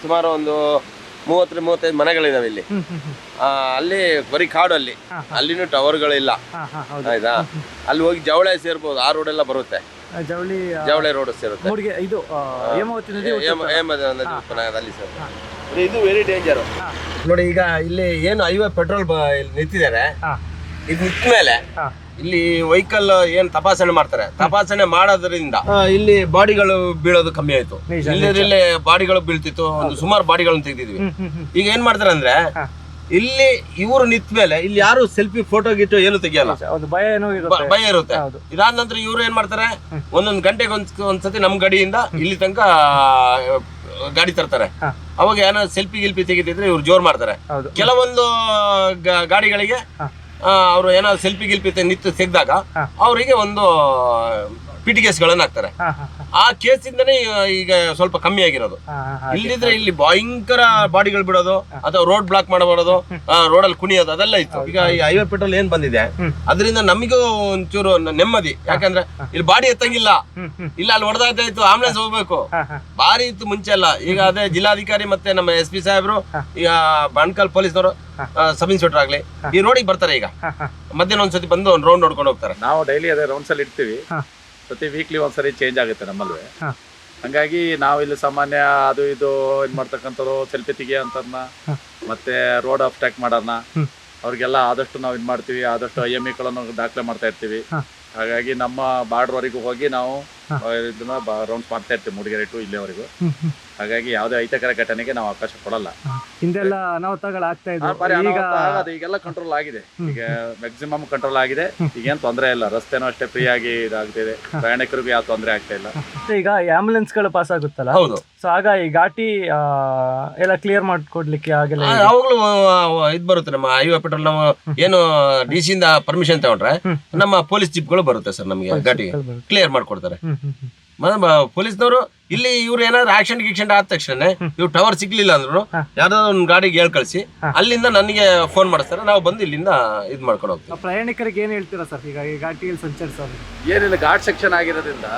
ಸುಮಾರು ಒಂದು 30-35 ಮನೆಗಳಿದಾವೆ ಇಲ್ಲಿ. ಅಲ್ಲಿ ಬರೀ ಕಾಡು. ಅಲ್ಲಿನೂ ಟವರ್ಗಳಿಲ್ಲ. ಆಯ್ತಾ, ಅಲ್ಲಿ ಹೋಗಿ ಜವಳೆ ಸೇರ್ಬೋದು. ಆ ರೋಡ್ ಎಲ್ಲ ಬರುತ್ತೆ. ಜವಳಿ ಜವಳಿ ರೋಡ್ ಸೇರುತ್ತೆ. ಮೂಡಿಗೆ ಇದು ಹೇಮಾವತಿ ನದಿ ನದಿ ಅಲ್ಲಿ ಸರ್. ಇದು ವೆರಿ ಡೇಂಜರ್ ನೋಡಿ. ಈಗ ಇಲ್ಲಿ ಏನು ಹೈವೇ ಪೆಟ್ರೋಲ್ ನಿಂತಿದ್ದಾರೆ, ಇದು ನಿಂತ ಮೇಲೆ ಇಲ್ಲಿ ವೆಹಿಕಲ್ ಏನ್ ತಪಾಸಣೆ ಮಾಡ್ತಾರೆ, ತಪಾಸಣೆ ಮಾಡೋದ್ರಿಂದ ಇಲ್ಲಿ ಬಾಡಿಗಳು ಬೀಳೋದು ಕಮ್ಮಿ ಆಯ್ತು. ಇಲ್ಲಿ ಬಾಡಿಗಳು ಬೀಳ್ತಿತ್ತು, ಒಂದು ಸುಮಾರು ಬಾಡಿಗಳನ್ನು ತೆಗೆದಿದ್ವಿ. ಈಗ ಏನ್ ಮಾಡ್ತಾರೆ ಅಂದ್ರೆ ಇಲ್ಲಿ ಇವರು ನಿಂತ ಮೇಲೆ ಇಲ್ಲಿ ಯಾರು ಸೆಲ್ಫಿ ಫೋಟೋ ಗಿಟ್ಟು ಏನು ತೆಗಿಯಲ್ಲ, ಭಯ ಇರುತ್ತೆ. ಇದಾದ ನಂತರ ಇವ್ರು ಏನ್ ಮಾಡ್ತಾರೆ, ಒಂದೊಂದು ಗಂಟೆಗೆ ಒಂದ್ಸತಿ ನಮ್ ಗಡಿಯಿಂದ ಇಲ್ಲಿ ತನಕ ಗಾಡಿ ತರ್ತಾರೆ. ಅವಾಗ ಏನೋ ಸೆಲ್ಫಿ ಗಿಲ್ಫಿ ತೆಗಿತಿದ್ರೆ ಇವ್ರು ಜೋರ್ ಮಾಡ್ತಾರೆ. ಕೆಲವೊಂದು ಗಾಡಿಗಳಿಗೆ ಅವರು ಏನಾದ್ರು ಸೆಲ್ಫಿ ಗಿಲ್ಪಿ ನಿಂತು ತೆಗ್ದಾಗ ಅವರಿಗೆ ಒಂದು ಪಿಟಿ ಕೇಸ್ಗಳನ್ನ ಹಾಕ್ತಾರೆ. ಆ ಕೇಸಿಂದನೇ ಈಗ ಸ್ವಲ್ಪ ಕಮ್ಮಿ ಆಗಿರೋದು. ಇಲ್ಲಿದ್ರೆ ಇಲ್ಲಿ ಭಯಂಕರ ಬಾಡಿಗಳು ಬಿಡೋದು ಅಥವಾ ರೋಡ್ ಬ್ಲಾಕ್ ಮಾಡಬಾರದು, ರೋಡಲ್ಲಿ ಕುಣಿಯೋದು ಅದೆಲ್ಲ ಇತ್ತು. ಈಗ ಈ ಹೈವೇ ಪೆಟ್ರೋಲ್ ಏನ್ ಬಂದಿದೆ ಅದರಿಂದ ನಮಗೂ ಒಂಚೂರು ನೆಮ್ಮದಿ. ಯಾಕಂದ್ರೆ ಇಲ್ಲಿ ಬಾಡಿ ಎತ್ತಂಗಿಲ್ಲ, ಇಲ್ಲ ಅಲ್ಲಿ ಹೊಡೆದಾಯ್ತಾಯ್ತು ಆಂಬುಲೆನ್ಸ್ ಹೋಗ್ಬೇಕು, ಬಾರಿ ಇತ್ತು ಮುಂಚೆ ಎಲ್ಲ. ಈಗ ಅದೇ ಜಿಲ್ಲಾಧಿಕಾರಿ ಮತ್ತೆ ನಮ್ಮ SP ಸಾಹೇಬ್ರು, ಈಗ ಬಣ್ಕಲ್ ಪೊಲೀಸ್ನವರು, ಸಬ್ ಇನ್ಸ್ಪೆಕ್ಟರ್ ಆಗ್ಲಿ ಈ ರೋಡಿಗೆ ಬರ್ತಾರೆ. ಈಗ ಮಧ್ಯಾಹ್ನ ಒಂದ್ಸತಿ ಬಂದು ಒಂದು ರೌಂಡ್ ನೋಡ್ಕೊಂಡು ಹೋಗ್ತಾರೆ. ನಾವು ಡೈಲಿ ಅದೇ ರೌಂಡ್ಸ್ ಅಲ್ಲಿ ಇರ್ತೀವಿ, ಪ್ರತಿ ವೀಕ್ಲಿ ಒಂದ್ಸರಿ ಚೇಂಜ್ ಆಗುತ್ತೆ ನಮ್ಮಲ್ವೇ. ಹಂಗಾಗಿ ನಾವು ಇಲ್ಲಿ ಸಾಮಾನ್ಯ ಅದು ಇದು ಇದು ಮಾಡ್ತಕ್ಕಂಥದ್ದು ಸೆಲ್ಫಿ ತೆಗಿಯೋಂಥದ್ನ ಮತ್ತೆ ರೋಡ್ ಅಬ್ಸ್ಟ್ರಾಕ್ಟ್ ಮಾಡೋದನ್ನ ಅವ್ರಿಗೆಲ್ಲ ಆದಷ್ಟು ನಾವು ಇದು ಮಾಡ್ತೀವಿ. ಆದಷ್ಟು IMEಗಳನ್ನು ದಾಖಲೆ ಮಾಡ್ತಾ ಇರ್ತೀವಿ. ಹಾಗಾಗಿ ನಮ್ಮ ಬಾರ್ಡ್ರ್ವರೆಗೂ ಹೋಗಿ ನಾವು ಇದನ್ನ ರೌಂಡ್ಸ್ ಮಾಡ್ತಾ ಇರ್ತೀವಿ, ಮೂಡಿಗೆರೆ ಟು ಇಲ್ಲಿವರೆಗೂ. ಹಾಗಾಗಿ ಯಾವುದೇ ಅಹಿತಕರ ಘಟನೆಗೆ ನಾವು ಅವಕಾಶ ಕೊಡಲ್ಲ. ಹಿಂದೆಲ್ಲ ಅನಾಹುತಗಳಾಗ್ತಾ ಇತ್ತು, ಈಗೆಲ್ಲ ಕಂಟ್ರೋಲ್ ಆಗಿದೆ. ಈಗ ಮ್ಯಾಕ್ಸಿಮಮ್ ಕಂಟ್ರೋಲ್ ಆಗಿದೆ. ಈಗೇನು ತೊಂದರೆ ಇಲ್ಲ, ರಸ್ತೆನೂ ಅಷ್ಟೇ ಫ್ರೀ ಆಗಿ ಇದಾಗ್ತಿದೆ, ಪ್ರಯಾಣಿಕರಿಗೂ ಯಾವ ತೊಂದರೆ ಆಗ್ತಾ ಇಲ್ಲ. ಈಗ ಆಂಬುಲೆನ್ಸ್ ಗಳು ಪಾಸ್ ಆಗುತ್ತಲ್ಲ, ಸೊ ಆಗ ಈ ಘಾಟಿ ಎಲ್ಲ ಕ್ಲಿಯರ್ ಮಾಡ್ಕೊಡ್ಲಿಕ್ಕೆ ಆಗಲ್ಲ. ಯಾವಾಗಲೂ ಇದು ಬರುತ್ತೆ ನಮ್ಮ ಹೈವೇ ಪೆಟ್ರೋಲ್. ನಾವು ಏನು DC ಇಂದ ಪರ್ಮಿಷನ್ ತಗೊಂಡ್ರೆ ನಮ್ಮ ಪೊಲೀಸ್ ಜೀಪ್ಗಳು ಬರುತ್ತೆ ಸರ್, ನಮಗೆ ಘಾಟಿ ಕ್ಲಿಯರ್ ಮಾಡ್ಕೊಡ್ತಾರೆ. ಪೊಲೀಸ್ನವರು ಇಲ್ಲಿ ಇವ್ರು ಏನಾದ್ರು ಆಕ್ಸಿಡೆಂಟ್ ಆದ ತಕ್ಷಣ ಇವ್ರು ಟವರ್ ಸಿಗ್ಲಿಲ್ಲ ಅಂದ್ರು ಯಾವ್ದಾದ್ರು ಒಂದು ಗಾಡಿಗೆ ಹೇಳ್ ಕಳಿಸಿ ಅಲ್ಲಿಂದ ನನಗೆ ಫೋನ್ ಮಾಡಿಸ್ತಾರೆ. ನಾವು ಬಂದು ಇಲ್ಲಿಂದ ಇದು ಮಾಡ್ಕೊಂಡು ಹೋಗ್ತೀವಿ. ಪ್ರಯಾಣಿಕರಿಗೆ ಏನ್ ಹೇಳ್ತೀರಾ ಸರ್ ಈಗ ಈ ಘಾಟಿಯಲ್ಲಿ ಸಂಚರಿಸೋದು? ಏನಿಲ್ಲ, ಘಾಟ್ ಸೆಕ್ಷನ್ ಆಗಿರೋದ್ರಿಂದ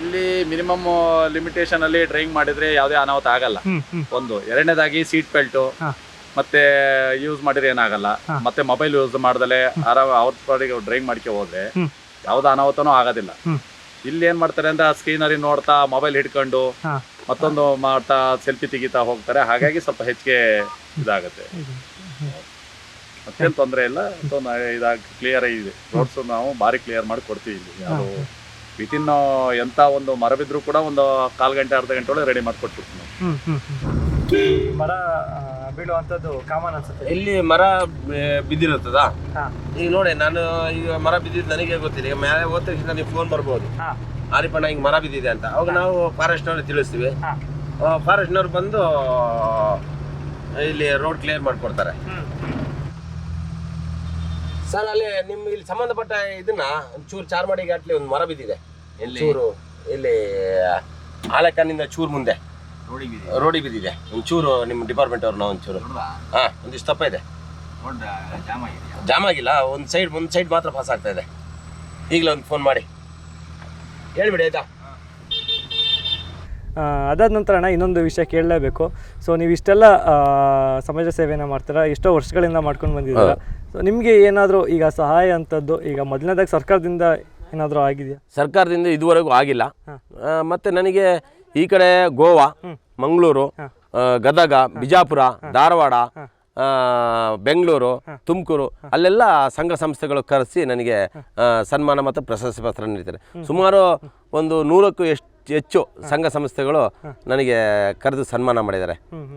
ಇಲ್ಲಿ ಮಿನಿಮಮ್ ಲಿಮಿಟೇಷನ್ ಅಲ್ಲಿ ಡ್ರೈವಿಂಗ್ ಮಾಡಿದ್ರೆ ಯಾವುದೇ ಅನಾಹುತ ಆಗಲ್ಲ. ಒಂದು, ಎರಡನೇದಾಗಿ ಸೀಟ್ ಬೆಲ್ಟ್ ಮತ್ತೆ ಯೂಸ್ ಮಾಡಿದ್ರೆ ಏನಾಗಲ್ಲ. ಮತ್ತೆ ಮೊಬೈಲ್ ಯೂಸ್ ಮಾಡ್ದಲೆ ಅವ್ರ ಪಾಡಿಗೆ ಡ್ರೈವಿಂಗ್ ಮಾಡ್ಕೆ ಹೋದ್ರೆ ಯಾವ್ದು ಅನಾಹುತನೂ ಆಗೋದಿಲ್ಲ. ಇಲ್ಲಿ ಏನ್ ಮಾಡ್ತಾರೆ ಅಂದ್ರೆ ಸ್ಕ್ರೀನರಿ ನೋಡ್ತಾ ಮೊಬೈಲ್ ಹಿಡ್ಕೊಂಡು ಮತ್ತೊಂದು ಮಾಡ್ತಾ ಸೆಲ್ಫಿ ತೆಗಿತಾ ಹೋಗ್ತಾರೆ. ಹಾಗಾಗಿ ಸ್ವಲ್ಪ ಹೆಚ್ಚಿಗೆ ಇದಾಗುತ್ತೆ. ಮತ್ತೇನು ತೊಂದರೆ ಇಲ್ಲ, ಇದಾಗಿ ಕ್ಲಿಯರ್ ಇದೆ. ರೋಡ್ಸ್ ನಾವು ಭಾರಿ ಕ್ಲಿಯರ್ ಮಾಡಿ ಕೊಡ್ತೀವಿ. ಇಲ್ಲಿ ಅದು ವಿತಿನ್ ಎಂತ ಒಂದು ಮರ ಬಿದ್ರು ಕೂಡ ಒಂದು 1/4 ಗಂಟೆ ಅರ್ಧ ಗಂಟೆ ಒಳಗೆ ರೆಡಿ ಮಾಡಿ ಕೊಟ್ಬಿಡ್ತೀವಿ ನಾವು. ಮರ ಬೀಳುವಂಥದ್ದು ಕಾಮನ್ ಅನ್ಸುತ್ತೆ. ಇಲ್ಲಿ ಮರ ಬಿದ್ದಿರುತ್ತದ. ಈಗ ನೋಡಿ, ನಾನು ಈಗ ಮರ ಬಿದ್ದಿದ್ದು ನನಗೆ ಗೊತ್ತಿಲ್ಲ. ಈಗ ಮೇಲೆ ಹೋದ ತಕ್ಷಣ ನೀವು ಫೋನ್ ಬರ್ಬೋದು, ಆರಿಪಣ್ಣ ಹಿಂಗೆ ಮರ ಬಿದ್ದಿದೆ ಅಂತ. ಅವಾಗ ನಾವು ಫಾರೆಸ್ಟ್ನವ್ರಿಗೆ ತಿಳಿಸ್ತೀವಿ. ಫಾರೆಸ್ಟ್ನವ್ರು ಬಂದು ಇಲ್ಲಿ ರೋಡ್ ಕ್ಲಿಯರ್ ಮಾಡಿಕೊಡ್ತಾರೆ. ಸರ್ ಅಲ್ಲಿ ನಿಮ್ಮ ಇಲ್ಲಿ ಸಂಬಂಧಪಟ್ಟ ಇದನ್ನ ಒಂಚೂರು ಚಾರ್ಮಾಡಿ ಘಾಟ್ಲಿ ಒಂದು ಮರ ಬಿದ್ದಿದೆ. ಚೂರು ಇಲ್ಲಿ ಆಲಕ್ಕನಿಂದ ಚೂರು ಮುಂದೆ ರೋಡಿಗೆ ಬಿದ್ದಿದೆ. ಒಂಚೂರು ನಿಮ್ಮ ಡಿಪಾರ್ಟ್ಮೆಂಟ್ ಅವ್ರನ್ನ ಒಂಚೂರು ಒಂದಿಷ್ಟು ತಪ್ಪ ಇದೆ. ಜಾಮ್ ಆಗಿಲ್ಲ, ಒಂದು ಸೈಡ್ ಮಾತ್ರ ಪಾಸ್ ಆಗ್ತಾ ಇದೆ. ಈಗಲೇ ಒಂದು ಫೋನ್ ಮಾಡಿ ಹೇಳ್ಬಿಡಿ ಆಯ್ತಾ. ಅದಾದ ನಂತರ ಅಣ್ಣ ಇನ್ನೊಂದು ವಿಷಯ ಕೇಳಲೇಬೇಕು. ಸೊ ನೀವು ಇಷ್ಟೆಲ್ಲ ಸಮಾಜ ಸೇವೆನ ಮಾಡ್ತೀರಾ, ಎಷ್ಟೋ ವರ್ಷಗಳಿಂದ ಮಾಡ್ಕೊಂಡು ಬಂದಿದ್ದೀರಾ. ಸೊ ನಿಮಗೆ ಏನಾದರೂ ಈಗ ಸಹಾಯ ಅಂಥದ್ದು ಈಗ ಮೊದಲನೇದಾಗಿ ಸರ್ಕಾರದಿಂದ ಏನಾದರೂ ಆಗಿದೆಯಾ? ಸರ್ಕಾರದಿಂದ ಇದುವರೆಗೂ ಆಗಿಲ್ಲ. ಮತ್ತು ನನಗೆ ಈ ಕಡೆ ಗೋವಾ, ಮಂಗಳೂರು, ಗದಗ, ಬಿಜಾಪುರ, ಧಾರವಾಡ, ಬೆಂಗಳೂರು, ತುಮಕೂರು ಅಲ್ಲೆಲ್ಲ ಸಂಘ ಸಂಸ್ಥೆಗಳು ಕರೆಸಿ ನನಗೆ ಸನ್ಮಾನ ಮತ್ತು ಪ್ರಶಸ್ತಿ ಪತ್ರ ನೀಡ್ತಾರೆ. ಸುಮಾರು ಒಂದು 100ಕ್ಕೂ ಹೆಚ್ಚು ಸಂಘ ಸಂಸ್ಥೆಗಳು ನನಗೆ ಕರೆದು ಸನ್ಮಾನ ಮಾಡಿದ್ದಾರೆ.